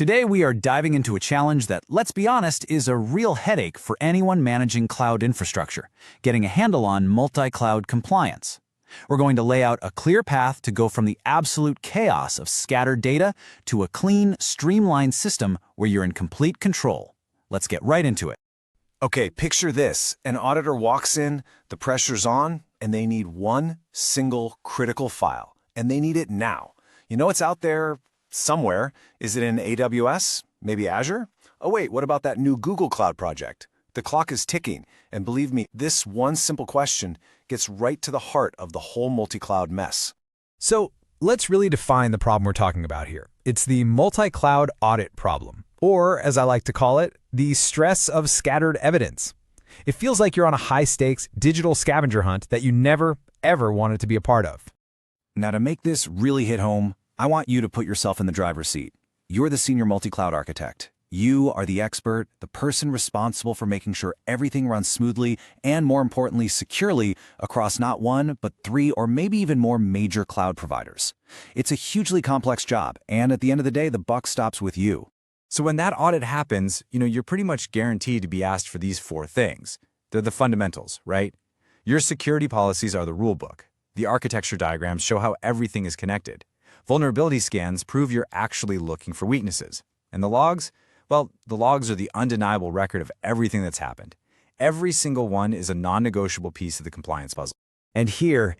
Today we are diving into a challenge that, let's be honest, is a real headache for anyone managing cloud infrastructure, getting a handle on multi-cloud compliance. We're going to lay out a clear path to go from the absolute chaos of scattered data to a clean, streamlined system where you're in complete control. Let's get right into it. Okay, picture this. An auditor walks in, the pressure's on, and they need one single critical file. And they need it now. You know it's out there somewhere. Is it in AWS? Maybe Azure? Oh wait, what about that new Google Cloud project? The clock is ticking, and believe me, this one simple question gets right to the heart of the whole multi-cloud mess. So let's really define the problem we're talking about here. It's the multi-cloud audit problem, or as I like to call it, the stress of scattered evidence. It feels like you're on a high-stakes digital scavenger hunt that you never, ever wanted to be a part of. Now, to make this really hit home, I want you to put yourself in the driver's seat. You're the senior multi-cloud architect. You are the expert, the person responsible for making sure everything runs smoothly and, more importantly, securely across not one, but 3 or maybe even more major cloud providers. It's a hugely complex job, and at the end of the day, the buck stops with you. So when that audit happens, you're pretty much guaranteed to be asked for these 4 things. They're the fundamentals, right? Your security policies are the rule book. The architecture diagrams show how everything is connected. Vulnerability scans prove you're actually looking for weaknesses. And the logs? Well, the logs are the undeniable record of everything that's happened. Every single one is a non-negotiable piece of the compliance puzzle. And here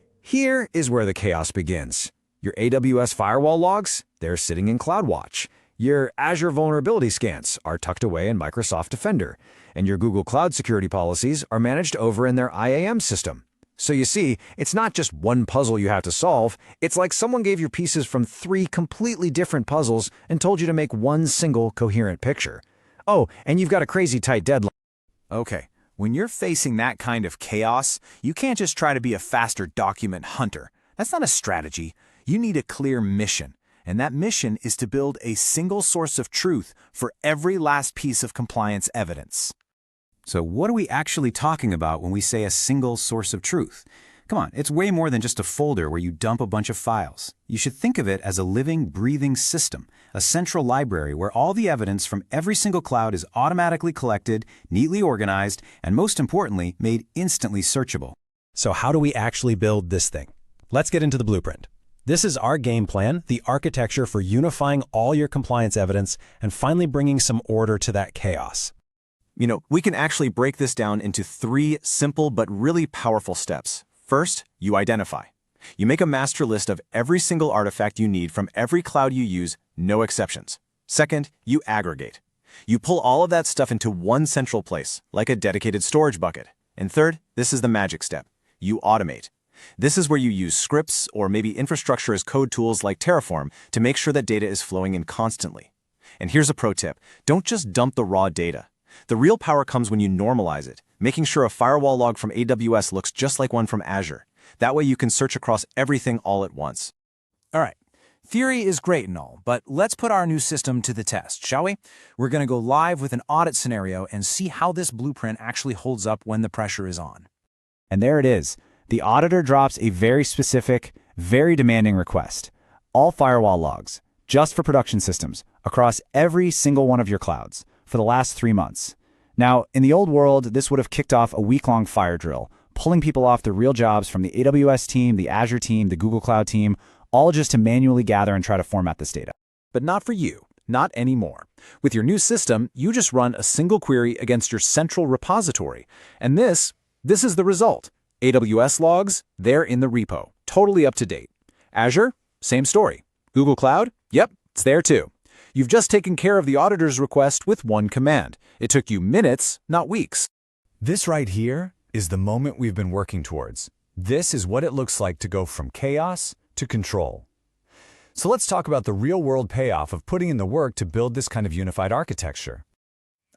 is where the chaos begins. Your AWS firewall logs, they're sitting in CloudWatch. Your Azure vulnerability scans are tucked away in Microsoft Defender. And your Google Cloud security policies are managed over in their IAM system. So you see, it's not just one puzzle you have to solve. It's like someone gave you pieces from 3 completely different puzzles and told you to make one single coherent picture. Oh, and you've got a crazy tight deadline. Okay, when you're facing that kind of chaos, you can't just try to be a faster document hunter. That's not a strategy. You need a clear mission. And that mission is to build a single source of truth for every last piece of compliance evidence. So what are we actually talking about when we say a single source of truth? Come on, it's way more than just a folder where you dump a bunch of files. You should think of it as a living, breathing system, a central library where all the evidence from every single cloud is automatically collected, neatly organized, and most importantly, made instantly searchable. So how do we actually build this thing? Let's get into the blueprint. This is our game plan, the architecture for unifying all your compliance evidence and finally bringing some order to that chaos. We can actually break this down into 3 simple but really powerful steps. First, you identify. You make a master list of every single artifact you need from every cloud you use, no exceptions. Second, you aggregate. You pull all of that stuff into one central place, like a dedicated storage bucket. And third, this is the magic step. You automate. This is where you use scripts or maybe infrastructure as code tools like Terraform to make sure that data is flowing in constantly. And here's a pro tip. Don't just dump the raw data. The real power comes when you normalize it, making sure a firewall log from AWS looks just like one from Azure. That way you can search across everything all at once. All right, theory is great and all, but let's put our new system to the test, shall we? We're going to go live with an audit scenario and see how this blueprint actually holds up when the pressure is on. And there it is. The auditor drops a very specific, very demanding request. All firewall logs, just for production systems, across every single one of your clouds, for the last 3 months. Now, in the old world, this would have kicked off a week-long fire drill, pulling people off their real jobs from the AWS team, the Azure team, the Google Cloud team, all just to manually gather and try to format this data. But not for you. Not anymore. With your new system, you just run a single query against your central repository. And this is the result. AWS logs, they're in the repo, totally up to date. Azure, same story. Google Cloud, yep, it's there too. You've just taken care of the auditor's request with one command. It took you minutes, not weeks. This right here is the moment we've been working towards. This is what it looks like to go from chaos to control. So let's talk about the real-world payoff of putting in the work to build this kind of unified architecture.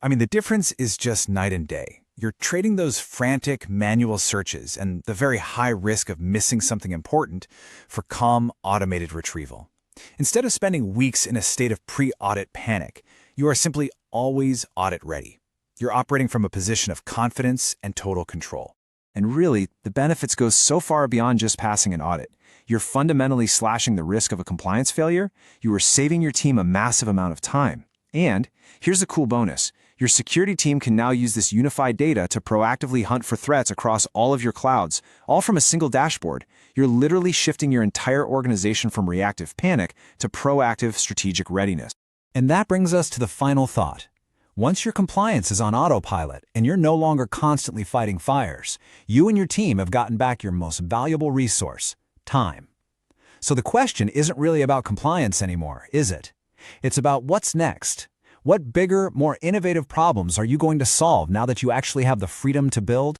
The difference is just night and day. You're trading those frantic manual searches and the very high risk of missing something important for calm, automated retrieval. Instead of spending weeks in a state of pre-audit panic, you are simply always audit-ready. You're operating from a position of confidence and total control. And really, the benefits go so far beyond just passing an audit. You're fundamentally slashing the risk of a compliance failure. You are saving your team a massive amount of time. And here's a cool bonus. Your security team can now use this unified data to proactively hunt for threats across all of your clouds, all from a single dashboard. You're literally shifting your entire organization from reactive panic to proactive strategic readiness. And that brings us to the final thought. Once your compliance is on autopilot and you're no longer constantly fighting fires, you and your team have gotten back your most valuable resource, time. So the question isn't really about compliance anymore, is it? It's about what's next. What bigger, more innovative problems are you going to solve now that you actually have the freedom to build?